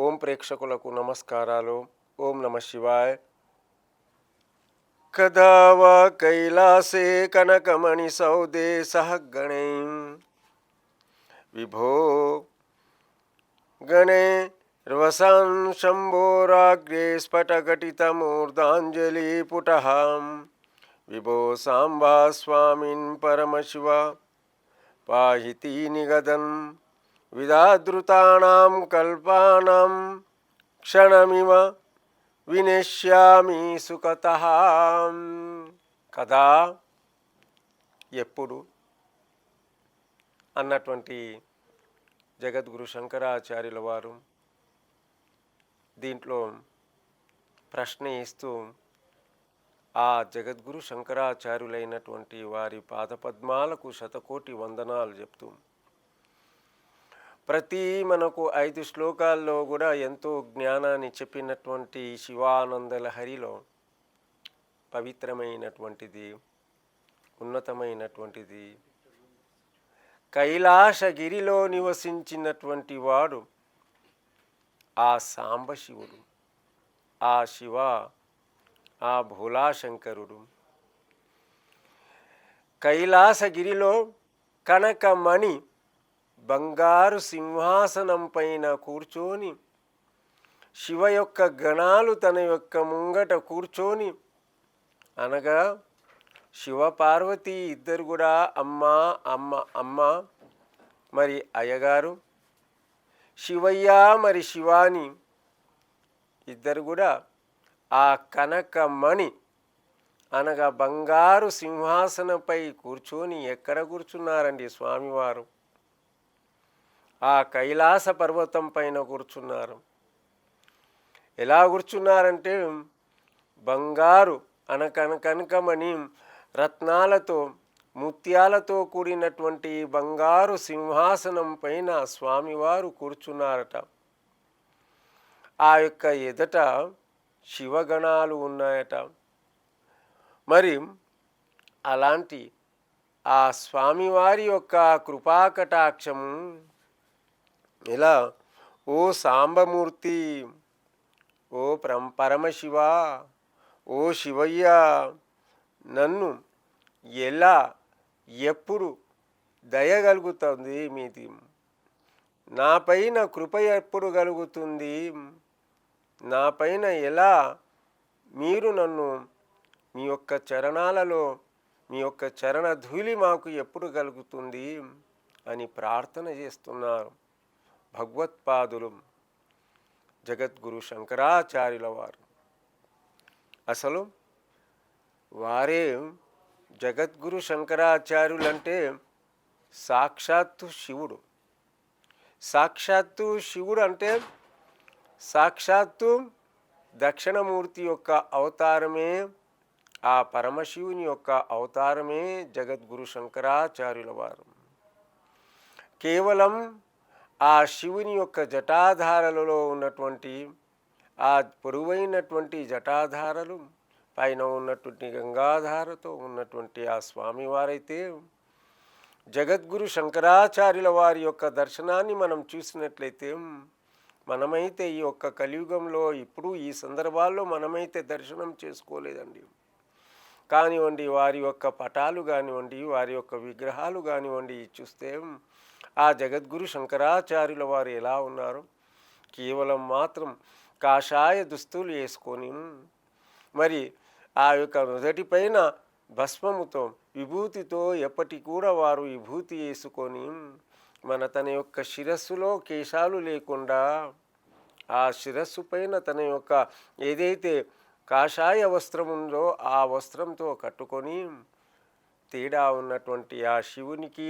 ఓం ప్రేక్షకులకు నమస్కారాలు. ఓం నమ శివాయ. కదా వా కైలాసే కనకమణి సౌదే సహ గణై విభో గణే రవసాన్ శంభోరాగ్రే స్ఫటఘటితమూర్ధాంజలి పుటహాం విభో సాంబా స్వామిన్ పరమశివ పాహితి నిగదన్ విదాదృతానాం కల్పానాం క్షణమివ వినేష్యామి సుఖతః. కదా ఎప్పుడు అన్నటువంటి జగద్గురు శంకరాచార్యుల వారు దీంట్లో ప్రశ్న ఇస్తూ ఆ జగద్గురు శంకరాచార్యులైనటువంటి వారి పాదపద్మాలకు శతకోటి వందనాలు చెప్తూ ప్రతి మనకు 5 శ్లోకాల్లో కూడా ఎంతో జ్ఞానాన్ని చెప్పినటువంటి శివానంద లహరిలో పవిత్రమైనటువంటిది, ఉన్నతమైనటువంటిది, కైలాసగిరిలో నివసించినటువంటి వాడు ఆ సాంబశివుడు, ఆ శివ, ఆ భోలాశంకరుడు. కైలాసగిరిలో కనకమణి బంగారు సింహాసనం పైన కూర్చొని శివ యొక్క గణాలు తన యొక్క ముంగట కూర్చొని, అనగా శివపార్వతి ఇద్దరు కూడా అమ్మ మరి అయ్యగారు, శివయ్య మరి శివాని ఇద్దరు కూడా ఆ కనకమణి అనగా బంగారు సింహాసనంపై కూర్చొని ఎక్కడ కూర్చున్నారండి స్వామివారు? ఆ కైలాస పర్వతం పైన కూర్చున్నారు. ఎలా కూర్చున్నారంటే బంగారు కనకమణి రత్నాలతో ముత్యాలతో కూడినటువంటి బంగారు సింహాసనం పైన స్వామివారు కూర్చున్నారట. ఆ యొక్క ఎదుట శివగణాలు ఉన్నాయట. మరి అలాంటి ఆ స్వామివారి యొక్క కృపాకటాక్షము ఇలా, ఓ సాంబమూర్తి, ఓ పరమశివ, ఓ శివయ్య, నన్ను ఎలా ఎప్పుడు దయగలుగుతుంది మీది? నా పైన కృప ఎప్పుడు కలుగుతుంది? నా పైన ఎలా మీరు నన్ను మీ యొక్క చరణాలలో మీ యొక్క చరణ ధూళి మాకు ఎప్పుడు కలుగుతుంది అని ప్రార్థన చేస్తున్నారు భగవత్పాదులు జగద్గురు శంకరాచార్యుల వారు. అసలు వారే జగద్గురు శంకరాచార్యులంటే సాక్షాత్తు శివుడు. సాక్షాత్తు శివుడు అంటే సాక్షాత్తు దక్షిణమూర్తి యొక్క అవతారమే, ఆ పరమశివుని యొక్క అవతారమే జగద్గురు శంకరాచార్యుల వారు. కేవలం ఆ శివుని యొక్క జటాధారలలో ఉన్నటువంటి ఆ పొడవైనటువంటి జటాధారలు పైన ఉన్నటువంటి గంగాధారతో ఉన్నటువంటి ఆ స్వామివారైతే జగద్గురు శంకరాచార్యుల వారి యొక్క దర్శనాన్ని మనం చూసినట్లయితే మనమైతే ఈ యొక్క కలియుగంలో ఇప్పుడు ఈ సందర్భాల్లో మనమైతే దర్శనం చేసుకోలేదండి. కానివ్వండి, వారి యొక్క పటాలు కానివ్వండి, వారి యొక్క విగ్రహాలు కానివ్వండి చూస్తే ఆ జగద్గురు శంకరాచార్యుల వారు ఎలా ఉన్నారు? కేవలం మాత్రం కాషాయ దుస్తులు వేసుకొని మరి ఆ యొక్క నుదటిపైన భస్మముతో విభూతితో ఎప్పటికి కూడా వారు విభూతి వేసుకొని తన యొక్క శిరస్సులో కేశాలు లేకుండా ఆ శిరస్సు పైన తన యొక్క ఏదైతే కాషాయ వస్త్రం ఉందో ఆ వస్త్రంతో కట్టుకొని తేడా ఉన్నటువంటి ఆ శివునికి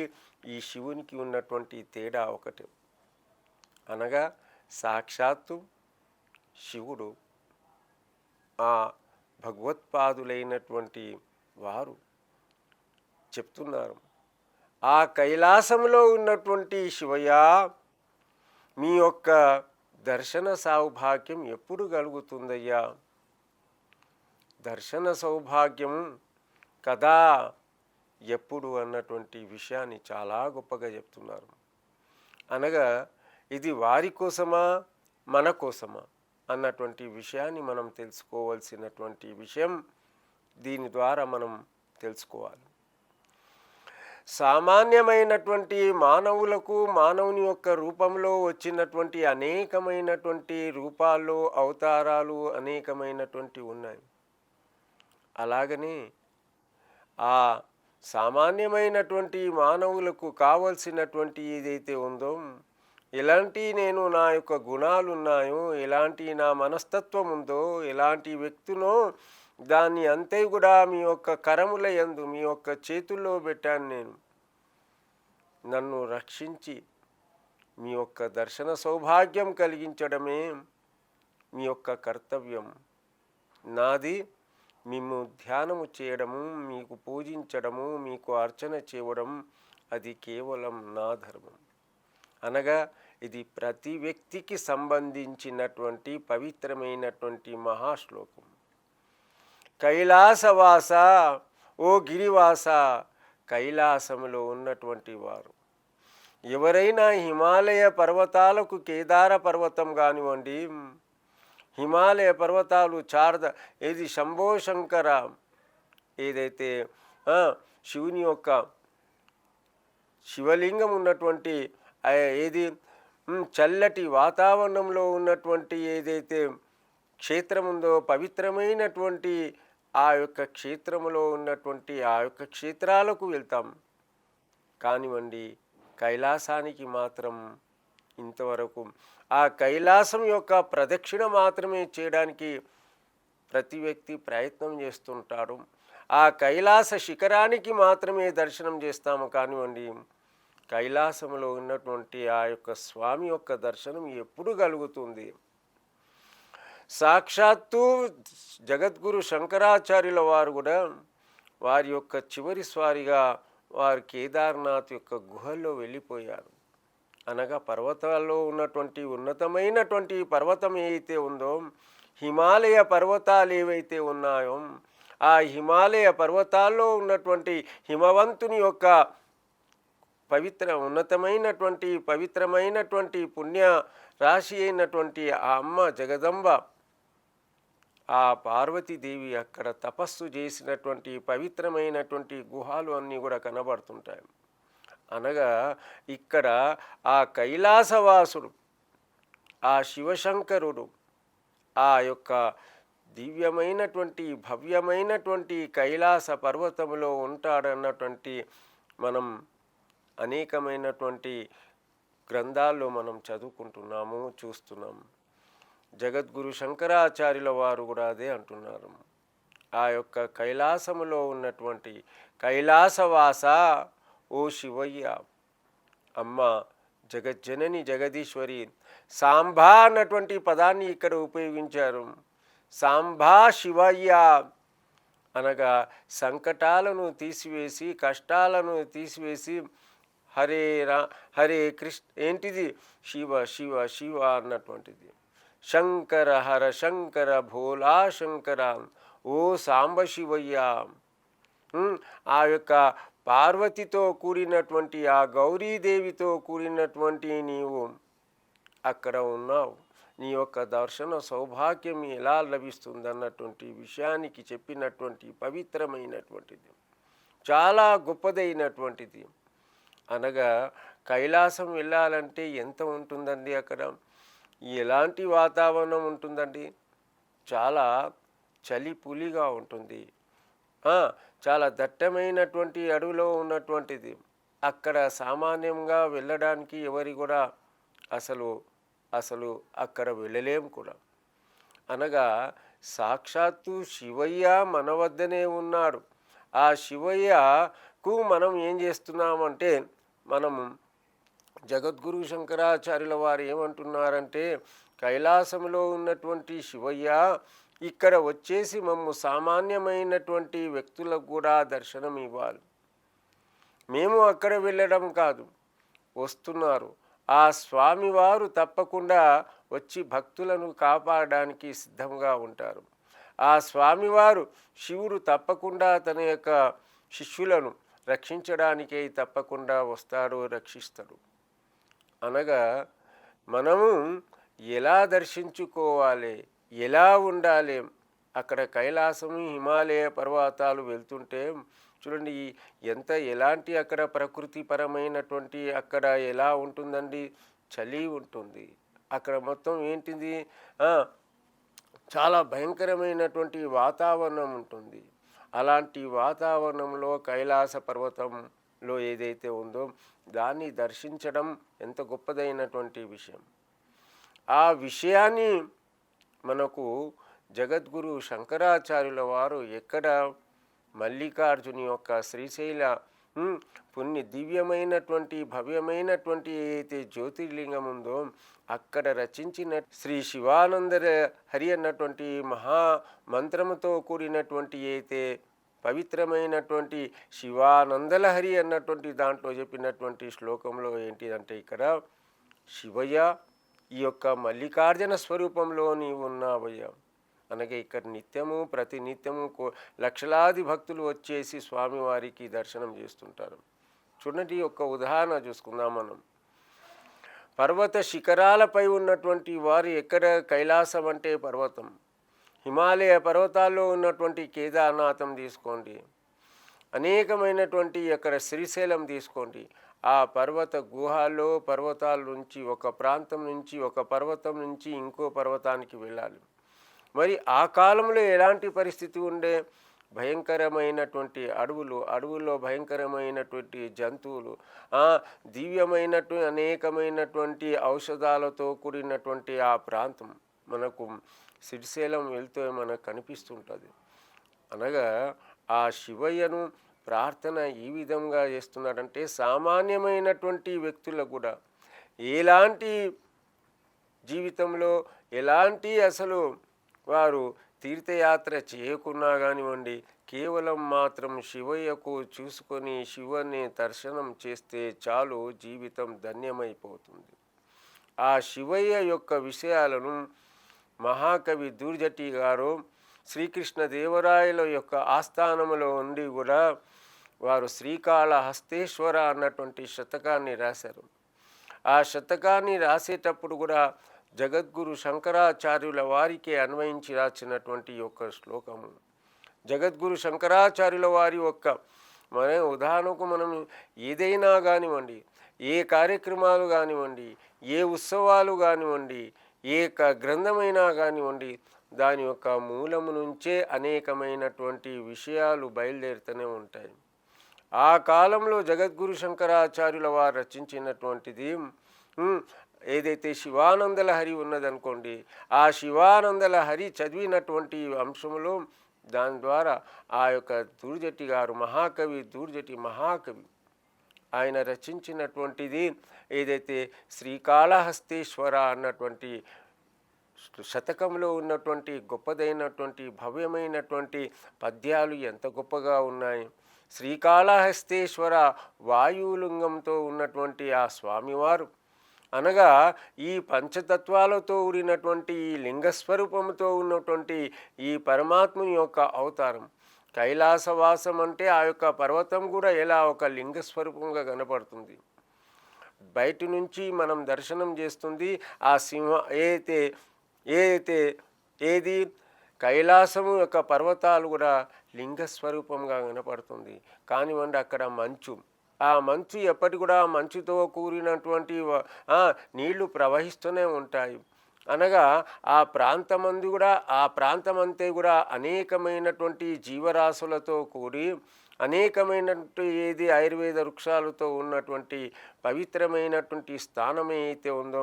ఈ శివునికి ఉన్నటువంటి తేడా ఒకటి, అనగా సాక్షాత్తు శివుడు ఆ భగవత్పాదులైనటువంటి వారు చెప్తున్నారు, ఆ కైలాసంలో ఉన్నటువంటి శివయ్య, మీ యొక్క దర్శన సౌభాగ్యం ఎప్పుడు కలుగుతుందయ్యా? దర్శన సౌభాగ్యం కదా ఎప్పుడు అన్నటువంటి విషయాన్ని చాలా గొప్పగా చెప్తున్నారు. అనగా ఇది వారి కోసమా మన కోసమా అన్నటువంటి విషయాన్ని మనం తెలుసుకోవాల్సినటువంటి విషయం. దీని ద్వారా మనం తెలుసుకోవాలి. సామాన్యమైనటువంటి మానవులకు మానవుని యొక్క రూపంలో వచ్చినటువంటి అనేకమైనటువంటి రూపాలు, అవతారాలు అనేకమైనటువంటి ఉన్నాయి. అలాగనే ఆ సామాన్యమైనటువంటి మానవులకు కావలసినటువంటి ఏదైతే ఉందో, ఎలాంటి నేను నా యొక్క గుణాలు ఉన్నాయో, ఎలాంటి నా మనస్తత్వం ఉందో, ఎలాంటి వ్యక్తినో దాన్ని అంతే కూడా మీ యొక్క కరముల యందు, మీ యొక్క చేతుల్లో పెట్టాను నేను. నన్ను రక్షించి మీ యొక్క దర్శన సౌభాగ్యం కలిగించడమే మీ యొక్క కర్తవ్యం. నాది మేము ధ్యానము చేయడము, మీకు పూజించడము, మీకు అర్చన చేయడం అది కేవలం నా ధర్మం. అనగా ఇది ప్రతి వ్యక్తికి సంబంధించినటువంటి పవిత్రమైనటువంటి మహాశ్లోకం. కైలాసవాస, ఓ గిరివాస, కైలాసములో ఉన్నటువంటి వారు ఎవరైనా హిమాలయ పర్వతాలకు, కేదార పర్వతం కానివ్వండి, హిమాలయ పర్వతాలు ఏది శంభో శంకర ఏదైతే శివుని యొక్క శివలింగం ఉన్నటువంటి ఏది చల్లటి వాతావరణంలో ఉన్నటువంటి ఏదైతే క్షేత్రం ఉందో, పవిత్రమైనటువంటి ఆ యొక్క క్షేత్రములో ఉన్నటువంటి ఆ యొక్క క్షేత్రాలకు వెళ్తాం. కానివ్వండి, కైలాసానికి మాత్రం ఇంతవరకు ఆ కైలాసం యొక్క ప్రదక్షిణ మాత్రమే చేయడానికి ప్రతి వ్యక్తి ప్రయత్నం చేస్తుంటారు. ఆ కైలాస శిఖరానికి మాత్రమే దర్శనం చేస్తాము. కానివ్వండి, కైలాసంలో ఉన్నటువంటి ఆ యొక్క స్వామి యొక్క దర్శనం ఎప్పుడు కలుగుతుంది? సాక్షాత్తు జగద్గురు శంకరాచార్యుల వారు కూడా వారి యొక్క చివరి స్వారిగా వారు కేదార్నాథ్ యొక్క గుహల్లో వెళ్ళిపోయారు. అనగా పర్వతాల్లో ఉన్నటువంటి ఉన్నతమైనటువంటి పర్వతం ఏదైతే ఉందో, హిమాలయ పర్వతాలు ఏవైతే ఉన్నాయో, ఆ హిమాలయ పర్వతాల్లో ఉన్నటువంటి హిమవంతుని యొక్క పవిత్రమైనటువంటి పుణ్య రాశి అయినటువంటి ఆ అమ్మ జగదంబ, ఆ పార్వతీదేవి అక్కడ తపస్సు చేసినటువంటి పవిత్రమైనటువంటి గుహాలు అన్నీ కూడా కనబడుతుంటాయి. అనగా ఇక్కడ ఆ కైలాసవాసుడు, ఆ శివశంకరుడు ఆ యొక్క దివ్యమైనటువంటి భవ్యమైనటువంటి కైలాస పర్వతములో ఉంటాడన్నటువంటి మనం అనేకమైనటువంటి గ్రంథాల్లో మనం చదువుకుంటున్నాము, చూస్తున్నాము. జగద్గురు శంకరాచార్యుల వారు కూడా అదే అంటున్నారు. ఆ యొక్క కైలాసములో ఉన్నటువంటి కైలాసవాస, ఓ శివయ్య, అమ్మ జగజ్జనని జగదీశ్వరి, సాంబా అన్నటువంటి పదాన్ని ఇక్కడ ఉపయోగించారు. సాంబా శివయ్య అనగా సంకటాలను తీసివేసి, కష్టాలను తీసివేసి, హరే కృష్ణ ఏంటిది శివ శివ శివ అన్నటువంటిది. శంకర హర శంకర భోలా శంకర, ఓ సాంబ శివయ్య. ఆ యొక్క పార్వతితో కూడినటువంటి ఆ గౌరీదేవితో కూడినటువంటి నీవు అక్కడ ఉన్నావు. నీ యొక్క దర్శన సౌభాగ్యం ఎలా లభిస్తుందన్నటువంటి విషయానికి చెప్పినటువంటి పవిత్రమైనటువంటిది, చాలా గొప్పదైనటువంటిది. అనగా కైలాసం వెళ్ళాలంటే ఎంత ఉంటుందండి? అక్కడ ఎలాంటి వాతావరణం ఉంటుందండి? చాలా చలిపులిగా ఉంటుంది. చాలా దట్టమైనటువంటి అడవిలో ఉన్నటువంటిది. అక్కడ సామాన్యంగా వెళ్ళడానికి ఎవరి కూడా అసలు అక్కడ వెళ్ళలేము కూడా. అనగా సాక్షాత్తు శివయ్య మన వద్దనే ఉన్నాడు. ఆ శివయ్యకు మనం ఏం చేస్తున్నామంటే, మనము జగద్గురు శంకరాచార్యుల వారు ఏమంటున్నారంటే, కైలాసంలో ఉన్నటువంటి శివయ్య ఇక్కడ వచ్చేసి మమ్ము సామాన్యమైనటువంటి వ్యక్తులకు కూడా దర్శనం ఇవ్వాలి. మేము అక్కడ వెళ్ళడం కాదు, వస్తున్నారు. ఆ స్వామివారు తప్పకుండా వచ్చి భక్తులను కాపాడడానికి సిద్ధంగా ఉంటారు. ఆ స్వామివారు శివుడు తప్పకుండా తన యొక్క శిష్యులను రక్షించడానికే తప్పకుండా వస్తాడు, రక్షిస్తాడు. అనగా మనము ఎలా దర్శించుకోవాలి, ఎలా ఉండాలి. అక్కడ కైలాసం హిమాలయ పర్వతాలు వెళ్తుంటే చూడండి ఎలాంటి అక్కడ ప్రకృతి పరమైనటువంటి అక్కడ ఎలా ఉంటుందండి, చలి ఉంటుంది అక్కడ మొత్తం ఏంటిది, చాలా భయంకరమైనటువంటి వాతావరణం ఉంటుంది. అలాంటి వాతావరణంలో కైలాస పర్వతంలో ఏదైతే ఉందో దాన్ని దర్శించడం ఎంత గొప్పదైనటువంటి విషయం. ఆ విషయాన్ని మనకు జగద్గురు శంకరాచార్యుల వారు ఎక్కడ మల్లికార్జుని యొక్క శ్రీశైల దివ్యమైనటువంటి భవ్యమైనటువంటి ఏదైతే జ్యోతిర్లింగం ఉందో అక్కడ రచించిన శ్రీ శివానంద హరి అన్నటువంటి మహా మంత్రముతో కూడినటువంటి అయితే పవిత్రమైనటువంటి శివానందలహరి అన్నటువంటి దాంట్లో చెప్పినటువంటి శ్లోకంలో ఏంటిదంటే ఇక్కడ శివయ్య ఈ యొక్క మల్లికార్జున స్వరూపంలో నీవు ఉన్నావయ్యా. అనగా ఇక్కడ నిత్యము ప్రతినిత్యము లక్షలాది భక్తులు వచ్చేసి స్వామివారికి దర్శనం చేస్తుంటారు. చూడండి ఒక ఉదాహరణ చూసుకుందాం మనం. పర్వత శిఖరాలపై ఉన్నటువంటి వారు ఎక్కడ కైలాసం అంటే పర్వతం, హిమాలయ పర్వతాల్లో ఉన్నటువంటి కేదార్నాథం తీసుకోండి, అనేకమైనటువంటి అక్కడ శ్రీశైలం తీసుకోండి. ఆ పర్వత గుహాల్లో పర్వతాల నుంచి ఒక ప్రాంతం నుంచి ఒక పర్వతం నుంచి ఇంకో పర్వతానికి వెళ్ళాలి. మరి ఆ కాలంలో ఎలాంటి పరిస్థితి ఉండే, భయంకరమైనటువంటి అడవుల్లో భయంకరమైనటువంటి జంతువులు, దివ్యమైనటువంటి అనేకమైనటువంటి ఔషధాలతో కూడినటువంటి ఆ ప్రాంతం మనకు శ్రీశైలం వెళ్తే మనకు కనిపిస్తుంటుంది. అనగా ఆ శివయ్యను ప్రార్థన ఈ విధంగా చేస్తున్నాడంటే సామాన్యమైనటువంటి వ్యక్తులకు కూడా ఎలాంటి జీవితంలో ఎలాంటి అసలు వారు తీర్థయాత్ర చేయకున్నా కానివ్వండి, కేవలం మాత్రం శివయ్యకు చూసుకొని శివుని దర్శనం చేస్తే చాలు జీవితం ధన్యమైపోతుంది. ఆ శివయ్య యొక్క విషయాలను మహాకవి దూర్జటి గారు శ్రీకృష్ణదేవరాయల యొక్క ఆస్థానములో ఉండి కూడా వారు శ్రీకాళహస్తేశ్వర అన్నటువంటి శతకాన్ని రాశారు. ఆ శతకాన్ని రాసేటప్పుడు కూడా జగద్గురు శంకరాచార్యుల వారికి అన్వయించి రాసినటువంటి యొక్క శ్లోకము. జగద్గురు శంకరాచార్యుల వారి యొక్క ఉదాహరణకు మనం ఏదైనా కానివ్వండి, ఏ కార్యక్రమాలు కానివ్వండి, ఏ ఉత్సవాలు కానివ్వండి, ఏ గ్రంథమైనా కానివ్వండి, దాని యొక్క మూలము నుంచే అనేకమైనటువంటి విషయాలు బయలుదేరుతూనే ఉంటాయి. ఆ కాలంలో జగద్గురు శంకరాచార్యుల వారు రచించినటువంటిది ఏదైతే శివానందలహరి ఉన్నదనుకోండి, ఆ శివానందలహరి చదివినటువంటి అంశంలో దాని ద్వారా ఆ యొక్క దూర్జటి గారు దూర్జటి మహాకవి ఆయన రచించినటువంటిది ఏదైతే శ్రీకాళహస్తేశ్వర అన్నటువంటి శతకంలో ఉన్నటువంటి గొప్పదైనటువంటి భవ్యమైనటువంటి పద్యాలు ఎంత గొప్పగా ఉన్నాయి. శ్రీకాళహస్తేశ్వర వాయులింగంతో ఉన్నటువంటి ఆ స్వామివారు అనగా ఈ పంచతత్వాలతో కూడినటువంటి ఈ లింగస్వరూపంతో ఉన్నటువంటి ఈ పరమాత్ముని యొక్క అవతారం. కైలాసవాసం అంటే ఆ యొక్క పర్వతం కూడా ఎలా ఒక లింగస్వరూపంగా కనపడుతుంది. బయట నుంచి మనం దర్శనం చేస్తుంది ఆ ఏది కైలాసము యొక్క పర్వతాలు కూడా లింగస్వరూపంగా కనపడుతుంది. కానివ్వండి అక్కడ మంచు, ఆ మంచు ఎప్పటి కూడా మంచుతో కూడినటువంటి నీళ్లు ప్రవహిస్తూనే ఉంటాయి. అనగా ఆ ప్రాంతమంతా కూడా అనేకమైనటువంటి జీవరాశులతో కూడి అనేకమైనటువంటి ఏది ఆయుర్వేద వృక్షాలతో ఉన్నటువంటి పవిత్రమైనటువంటి స్థానం ఏదైతే ఉందో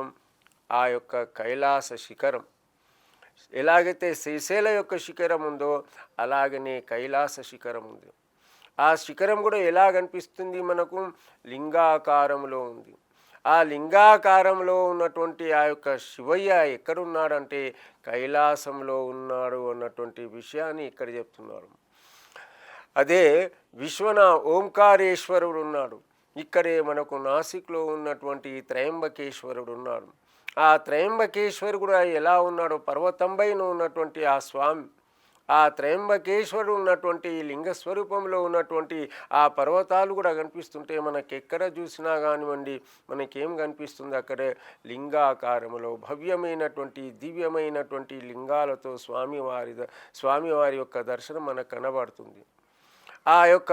ఆ యొక్క కైలాస శిఖరం. ఎలాగైతే శ్రీశైల యొక్క శిఖరం ఉందో అలాగనే కైలాస శిఖరం ఉంది. ఆ శిఖరం కూడా ఎలా కనిపిస్తుంది మనకు, లింగాకారంలో ఉంది. ఆ లింగాకారంలో ఉన్నటువంటి ఆ యొక్క శివయ్య ఎక్కడున్నాడంటే కైలాసంలో ఉన్నాడు అన్నటువంటి విషయాన్ని ఇక్కడ చెప్తున్నారు. అదే ఓంకారేశ్వరుడు ఉన్నాడు. ఇక్కడే మనకు నాసిక్లో ఉన్నటువంటి త్రయంబకేశ్వరుడు ఉన్నాడు. ఆ త్రయంబకేశ్వరుడు కూడా ఎలా ఉన్నాడో పర్వతంపైన ఉన్నటువంటి ఆ స్వామి ఆ త్రయంబకేశ్వరుడు ఉన్నటువంటి లింగ స్వరూపంలో ఉన్నటువంటి ఆ పర్వతాలు కూడా కనిపిస్తుంటే మనకెక్కడ చూసినా కానివ్వండి మనకేం కనిపిస్తుంది అక్కడే లింగాకారములో భవ్యమైనటువంటి దివ్యమైనటువంటి లింగాలతో స్వామివారి యొక్క దర్శనం మనకు కనబడుతుంది. ఆ యొక్క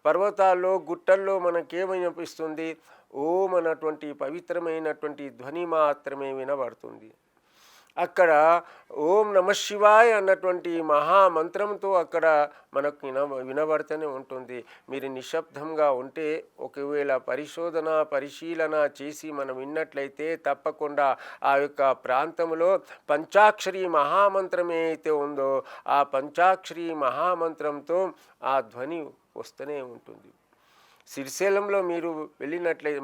పర్వతాల్లో గుట్టల్లో మనకేమనిపిస్తుంది? ఓం అన్నటువంటి పవిత్రమైనటువంటి ధ్వని మాత్రమే వినబడుతుంది. అక్కడ ఓం నమ శివాయ అన్నటువంటి మహామంత్రంతో అక్కడ మనకు వినబడుతూనే ఉంటుంది. మీరు నిశ్శబ్దంగా ఉంటే ఒకవేళ పరిశీలన చేసి మనం విన్నట్లయితే తప్పకుండా ఆ యొక్క ప్రాంతంలో పంచాక్షరి మహామంత్రం ఏదైతే ఉందో ఆ పంచాక్షరి మహామంత్రంతో ఆ ధ్వని వస్తూనే ఉంటుంది. సిరిశైలంలో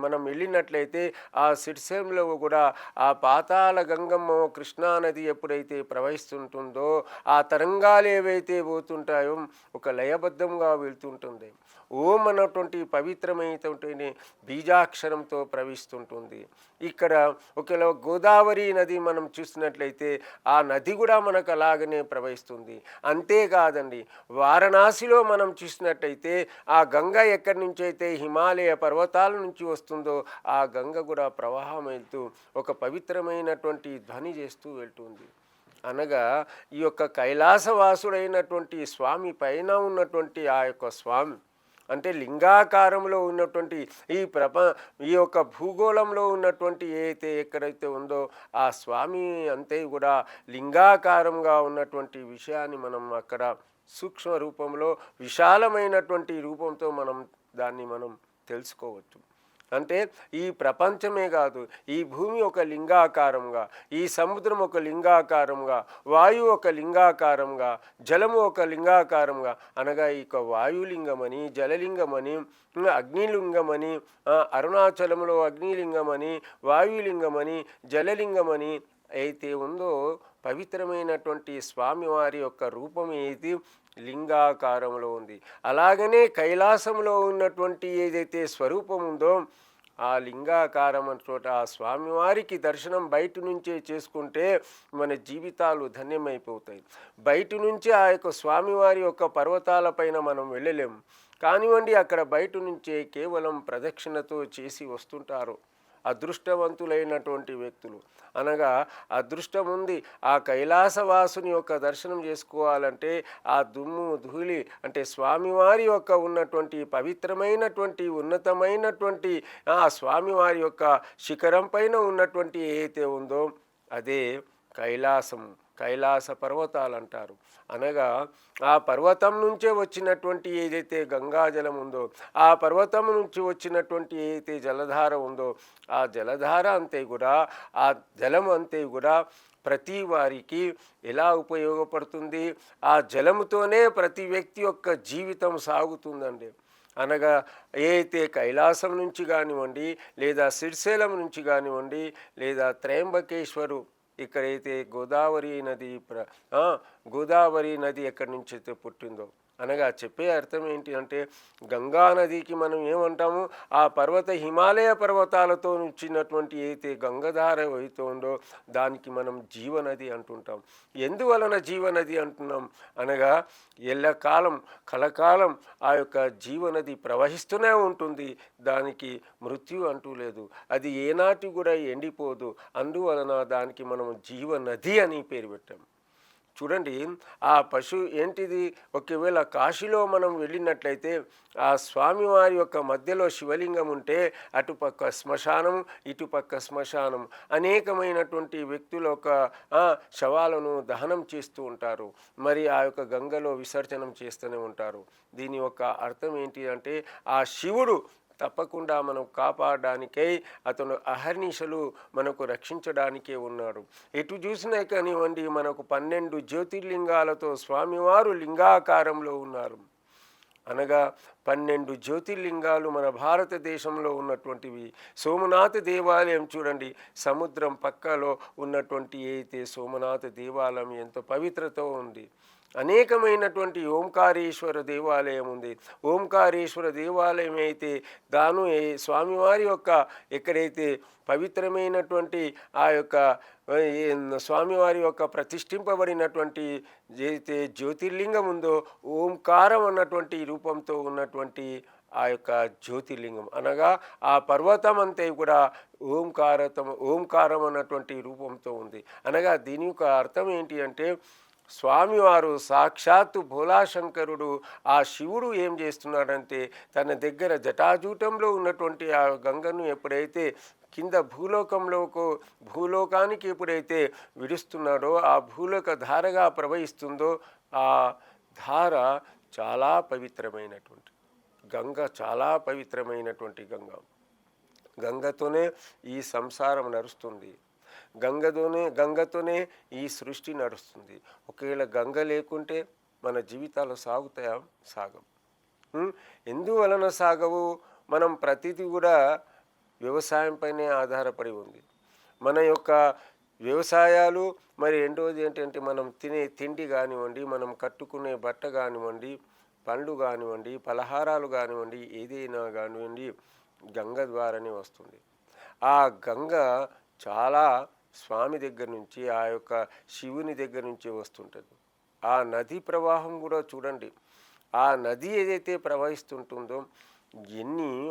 మనం వెళ్ళినట్లయితే ఆ సిరిశైలంలో కూడా ఆ పాతాళ గంగమ్మ కృష్ణానది ఎప్పుడైతే ప్రవహిస్తుంటుందో ఆ తరంగాలు ఏవైతే పోతుంటాయో ఒక లయబద్ధంగా వెళ్తుంటుంది. ఓం అన్నటువంటి పవిత్రమైనటువంటి బీజాక్షరంతో ప్రవహిస్తుంటుంది. ఇక్కడ ఒకవేళ గోదావరి నది మనం చూసినట్లయితే ఆ నది కూడా మనకు అలాగనే ప్రవహిస్తుంది. అంతేకాదండి, వారణాసిలో మనం చూసినట్టయితే ఆ గంగ ఎక్కడి నుంచి అయితే హిమాలయ పర్వతాల నుంచి వస్తుందో ఆ గంగ కూడా ప్రవాహం వెళ్తూ ఒక పవిత్రమైనటువంటి ధ్వని చేస్తూ వెళ్తుంది. అనగా ఈ యొక్క కైలాసవాసుడైనటువంటి స్వామి పైన ఉన్నటువంటి ఆ యొక్క స్వామి అంటే లింగాకారంలో ఉన్నటువంటి ఈ యొక్క భూగోళంలో ఉన్నటువంటి ఎక్కడైతే ఉందో ఆ స్వామి అంతే కూడా లింగాకారంగా ఉన్నటువంటి విషయాన్ని మనం అక్కడ సూక్ష్మ రూపంలో విశాలమైనటువంటి రూపంతో దాన్ని మనం తెలుసుకోవచ్చు. అంటే ఈ ప్రపంచమే కాదు, ఈ భూమి ఒక లింగాకారంగా, ఈ సముద్రం ఒక లింగాకారంగా, వాయువు ఒక లింగాకారంగా, జలము ఒక లింగాకారంగా, అనగా ఇక వాయులింగమని, జలలింగమని, అగ్నిలింగమని, అరుణాచలంలో అగ్నిలింగమని, వాయులింగమని, జలలింగమని అయితే ఉందో పవిత్రమైనటువంటి స్వామివారి యొక్క రూపం ఏది లింగాకారంలో ఉంది. అలాగనే కైలాసంలో ఉన్నటువంటి ఏదైతే స్వరూపం ఉందో ఆ లింగాకారం చోట ఆ స్వామివారికి దర్శనం బయట నుంచే చేసుకుంటే మన జీవితాలు ధన్యమైపోతాయి. బయట నుంచి ఆ యొక్క స్వామివారి యొక్క పర్వతాలపైన మనం వెళ్ళలేము కానివ్వండి, అక్కడ బయట నుంచే కేవలం ప్రదక్షిణతో చేసి వస్తుంటారు అదృష్టవంతులైనటువంటి వ్యక్తులు. అనగా అదృష్టం ఉంది, ఆ కైలాసవాసుని యొక్క దర్శనం చేసుకోవాలంటే ఆ దుమ్ము ధూళి అంటే స్వామివారి యొక్క ఉన్నటువంటి పవిత్రమైనటువంటి ఉన్నతమైనటువంటి ఆ స్వామివారి యొక్క శిఖరం పైన ఉన్నటువంటి ఏదైతే ఉందో అదే కైలాస పర్వతాలు అంటారు. అనగా ఆ పర్వతం నుంచే వచ్చినటువంటి ఏదైతే గంగాజలం ఉందో, ఆ పర్వతం నుంచి వచ్చినటువంటి ఏదైతే జలధార ఉందో ఆ జలధార అంతే కూడా, ఆ జలం అంతే కూడా ప్రతి వారికి ఎలా ఉపయోగపడుతుంది? ఆ జలముతోనే ప్రతి వ్యక్తి యొక్క జీవితం సాగుతుందండి. అనగా ఏదైతే కైలాసం నుంచి కానివ్వండి, లేదా సిరిశైలం నుంచి కానివ్వండి, లేదా త్రయంబకేశ్వరు ఇక్కడైతే గోదావరి నది ఎక్కడి నుంచి అయితే పుట్టిందో, అనగా చెప్పే అర్థం ఏంటి అంటే గంగా నదికి మనం ఏమంటాము, ఆ హిమాలయ పర్వతాలతో వచ్చినటువంటి ఏదైతే గంగధార అవుతుందో దానికి మనం జీవనది అంటుంటాం. ఎందువలన జీవనది అంటున్నాం అనగా ఎల్లకాలం కలకాలం ఆ యొక్క జీవనది ప్రవహిస్తూనే ఉంటుంది, దానికి మృత్యు అంటూ లేదు, అది ఏనాటి కూడా ఎండిపోదు. అందువలన దానికి మనం జీవనది అని పేరు పెట్టాం. చూడండి, ఆ ఏంటిది, ఒకవేళ కాశీలో మనం వెళ్ళినట్లయితే ఆ స్వామివారి యొక్క మధ్యలో శివలింగం ఉంటే అటుపక్క శ్మశానం ఇటుపక్క శ్మశానం, అనేకమైనటువంటి వ్యక్తుల యొక్క శవాలను దహనం చేస్తూ ఉంటారు, మరి ఆ యొక్క గంగలో విసర్జనం చేస్తూనే ఉంటారు. దీని యొక్క అర్థం ఏంటి అంటే ఆ శివుడు తప్పకుండా మనం కాపాడడానికై అతను అహర్నిశలు మనకు రక్షించడానికే ఉన్నాడు. ఎటు చూసినా కానివ్వండి మనకు 12 జ్యోతిర్లింగాలతో స్వామివారు లింగాకారంలో ఉన్నారు. అనగా 12 జ్యోతిర్లింగాలు మన భారతదేశంలో ఉన్నటువంటివి. సోమనాథ దేవాలయం చూడండి, సముద్రం పక్కలో ఉన్నటువంటి అయితే సోమనాథ దేవాలయం ఎంతో పవిత్రతో ఉంది. అనేకమైనటువంటి ఓంకారేశ్వర దేవాలయం ఉంది. ఓంకారేశ్వర దేవాలయం అయితే దాను స్వామివారి యొక్క ఎక్కడైతే పవిత్రమైనటువంటి ఆ యొక్క స్వామివారి యొక్క ప్రతిష్ఠింపబడినటువంటి ఏదైతే జ్యోతిర్లింగం ఉందో ఓంకారం అన్నటువంటి రూపంతో ఉన్నటువంటి ఆ యొక్క జ్యోతిర్లింగం అనగా ఆ పర్వతం అంతా కూడా ఓంకారం అన్నటువంటి రూపంతో ఉంది. అనగా దీని యొక్క అర్థం ఏంటి అంటే స్వామివారు సాక్షాత్తు భోలాశంకరుడు ఆ శివుడు ఏం చేస్తున్నాడంటే తన దగ్గర జటాజూటంలో ఉన్నటువంటి ఆ గంగను ఎప్పుడైతే కింద భూలోకానికి ఎప్పుడైతే విడుస్తున్నాడో ఆ భూలోక ధారగా ప్రవహిస్తుందో ఆ ధార చాలా పవిత్రమైనటువంటి గంగ, చాలా పవిత్రమైనటువంటి గంగతోనే ఈ సంసారం నడుస్తుంది. గంగతోనే ఈ సృష్టి నడుస్తుంది. ఒకవేళ గంగ లేకుంటే మన జీవితాలు సాగుతాయా? సాగవు. ఎందువలన సాగవు? మనం ప్రతిదీ కూడా వ్యవసాయం పైనే ఆధారపడి ఉంది. మన యొక్క వ్యవసాయాలు మరి రెండోది ఏంటంటే మనం తినే తిండి కానివ్వండి, మనం కట్టుకునే బట్ట కానివ్వండి, పండ్లు కానివ్వండి, పలహారాలు కానివ్వండి, ఏదైనా కానివ్వండి గంగ ద్వారానే వస్తుంది. ఆ గంగ చాలా స్వామి దగ్గర నుంచి ఆ యొక్క శివుని దగ్గర నుంచి వస్తుంటుంది. ఆ నది ప్రవాహం కూడా చూడండి. ఆ నది ఏదైతే ప్రవహిస్తుంటుందో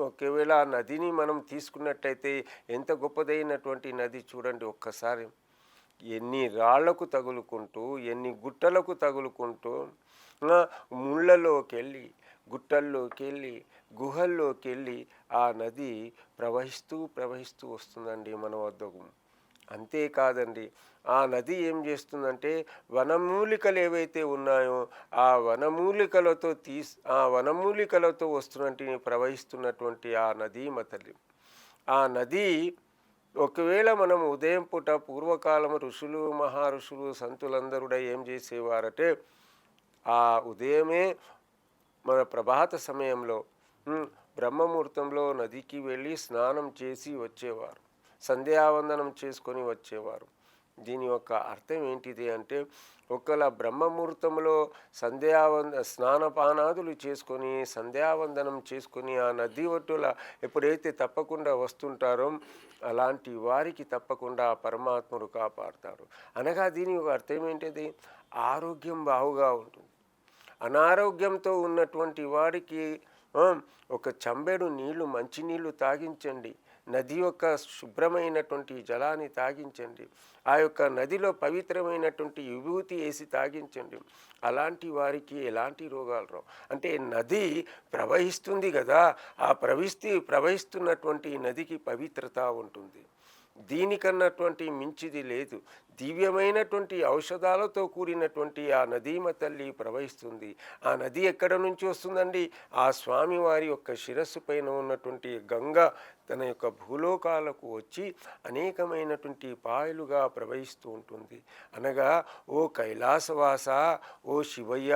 ఒకవేళ ఆ నదిని మనం తీసుకున్నట్టయితే ఎంత గొప్పదైనటువంటి నది చూడండి. ఒక్కసారి ఎన్ని రాళ్లకు తగులుకుంటూ, ఎన్ని గుట్టలకు తగులుకుంటూ, ముళ్ళలోకి వెళ్ళి, గుట్టల్లోకి వెళ్ళి, గుహల్లోకి వెళ్ళి ఆ నది ప్రవహిస్తూ వస్తుందండి మన వద్దకు. అంతేకాదండి, ఆ నది ఏం చేస్తుందంటే వనమూలికలు ఏవైతే ఉన్నాయో ఆ వనమూలికలతో వస్తున్నట్టు ప్రవహిస్తున్నటువంటి ఆ నది మతలి. ఆ నది ఒకవేళ మనం ఉదయం పూట పూర్వకాలం ఋషులు, మహారుషులు, సంతులందరూ ఏం చేసేవారంటే ఆ ఉదయమే మన ప్రభాత సమయంలో బ్రహ్మముహూర్తంలో నదికి వెళ్ళి స్నానం చేసి వచ్చేవారు, సంధ్యావందనం చేసుకొని వచ్చేవారు. దీని యొక్క అర్థం ఏంటిది అంటే ఒకవేళ బ్రహ్మముహూర్తంలో స్నానపానాదులు చేసుకొని సంధ్యావందనం చేసుకొని ఆ నది ఒడ్డుల ఎప్పుడైతే తప్పకుండా వస్తుంటారో అలాంటి వారికి తప్పకుండా పరమాత్ముడు కాపాడుతాడు. అనగా దీని యొక్క అర్థం ఏంటిది? ఆరోగ్యం బాగుగా ఉంటుంది. అనారోగ్యంతో ఉన్నటువంటి వాడికి ఒక చెంబెడు నీళ్లు, మంచినీళ్ళు తాగించండి. నది యొక్క శుభ్రమైనటువంటి జలాన్ని తాగించండి. ఆ యొక్క నదిలో పవిత్రమైనటువంటి విభూతి వేసి తాగించండి. అలాంటి వారికి ఎలాంటి రోగాలు రావు. అంటే నది ప్రవహిస్తుంది కదా, ఆ ప్రవహిస్తున్నటువంటి నదికి పవిత్రత ఉంటుంది. దీనికన్నటువంటి మించిది లేదు. దివ్యమైనటువంటి ఔషధాలతో కూడినటువంటి ఆ నదీమ తల్లి ప్రవహిస్తుంది. ఆ నది ఎక్కడ నుంచి వస్తుందండి? ఆ స్వామివారి యొక్క శిరస్సు పైన ఉన్నటువంటి గంగ తన యొక్క భూలోకాలకు వచ్చి అనేకమైనటువంటి పాయలుగా ప్రవహిస్తూ ఉంటుంది. అనగా ఓ కైలాసవాస, ఓ శివయ్య,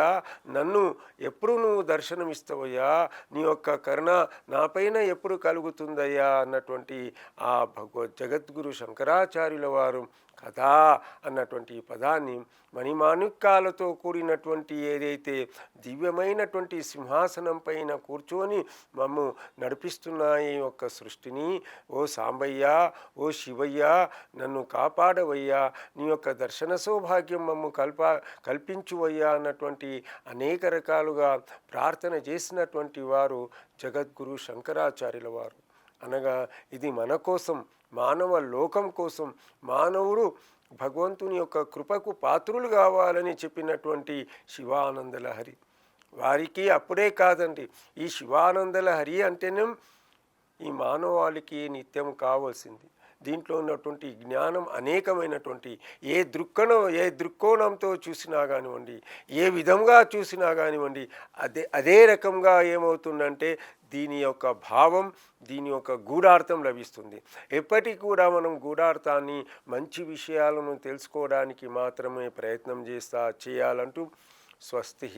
నన్ను ఎప్పుడు నువ్వు దర్శనమిస్తావయ్యా, నీ యొక్క కరుణ నాపైన ఎప్పుడు కలుగుతుందయ్యా అన్నటువంటి ఆ జగద్గురు శంకరాచార్యుల వారు కథా అన్నటువంటి పదాన్ని మణిమాణిక్యాలతో కూడినటువంటి ఏదైతే దివ్యమైనటువంటి సింహాసనం పైన కూర్చొని మమ్ము నడిపిస్తున్నాయి యొక్క సృష్టిని, ఓ సాంబయ్య, ఓ శివయ్య, నన్ను కాపాడవయ్యా, నీ యొక్క దర్శన సౌభాగ్యం మమ్ము కల్పించువయ్యా అన్నటువంటి అనేక రకాలుగా ప్రార్థన చేసినటువంటి వారు జగద్గురు శంకరాచార్యుల వారు. అనగా ఇది మన కోసం, మానవ లోకం కోసం, మానవుడు భగవంతుని యొక్క కృపకు పాత్రులు కావాలని చెప్పినటువంటి శివానంద లహరి వారికి అప్పుడే కాదండి, ఈ శివానంద లహరి అంటేనే ఈ మానవాళికి నిత్యం కావాల్సింది. దీంట్లో ఉన్నటువంటి జ్ఞానం అనేకమైనటువంటి ఏ దృక్కోణంతో చూసినా కానివ్వండి, ఏ విధంగా చూసినా కానివ్వండి, అదే రకంగా ఏమవుతుందంటే దీని యొక్క భావం, దీని యొక్క గూఢార్థం లభిస్తుంది. ఎప్పటికీ కూడా మనం గూఢార్థాన్ని, మంచి విషయాలను తెలుసుకోవడానికి మాత్రమే ప్రయత్నం చేయాలంటూ స్వస్తి.